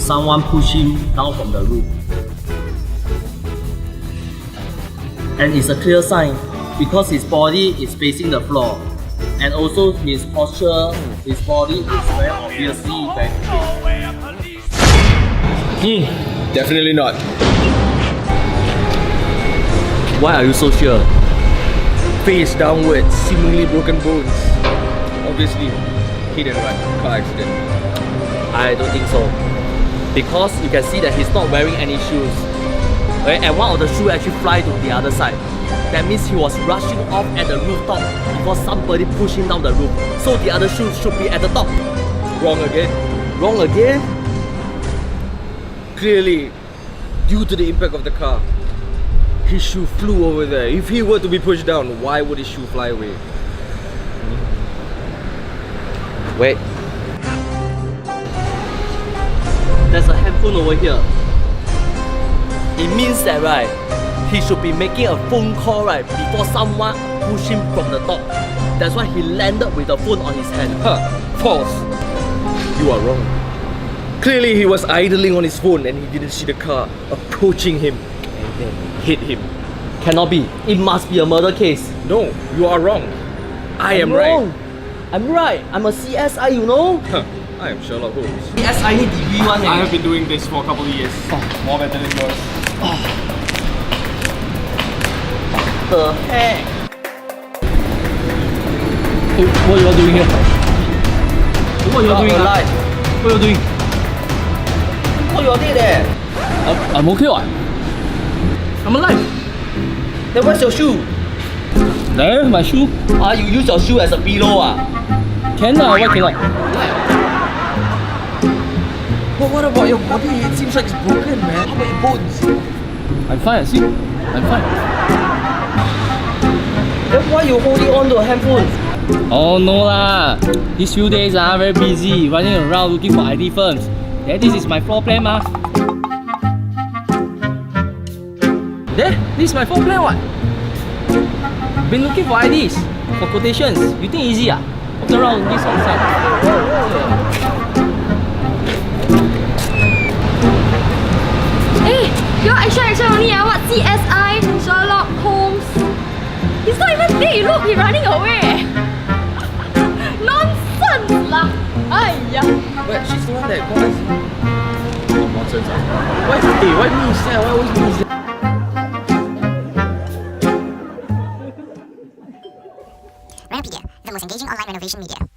someone pushed him down from the roof. And it's a clear sign because his body is facing the floor. And also his posture, his body is very obviously very Hmm, definitely not. Why are you so sure? Face downwards, seemingly broken bones. Obviously, hit and run, car accident. I don't think so. Because you can see that he's not wearing any shoes. Okay? And one of the shoes actually fly to the other side. That means he was rushing off at the rooftop before somebody pushed him down the roof. So the other shoe should be at the top. Wrong again. Wrong again? Clearly, due to the impact of the car, his shoe flew over there. If he were to be pushed down, why would his shoe fly away? Wait. There's a handphone over here. It means that, right, he should be making a phone call, right, before someone pushed him from the top. That's why he landed with the phone on his hand. Huh, false. You are wrong. Clearly he was idling on his phone and he didn't see the car approaching him and then hit him. Cannot be. It must be a murder case. No, you are wrong. I am wrong. right. I'm right. I'm a CSI, you know? Huh, I am Sherlock Holmes. CSI need degree one. I have been doing this for a couple of years. More better than yours. The heck? Hey, what are you all doing here? What are you all doing? Alive. What are you doing? What you all did there? I'm okay what? I'm alive. Then where's your shoe? There, my shoe. You use your shoe as a pillow Can why cannot? But what about your body? It seems like it's broken, man. How about your bones? I'm fine, see? I'm fine. Then why you holding on to a handphone? Oh no lah. These few days very busy, running around looking for ID firms. Then this is my floor plan mah. There, this is my floor plan what? Been looking for IDs, for quotations. You think easy Walk around this one side. Hey, you're action only what? CSI, Sherlock, Holmes. He's not even there, you look, he's running away. Nonsense lah. Aiya. But she's the one that got us. Nonsense Why me instead? Why always me instead? Renopedia, the most engaging online renovation media.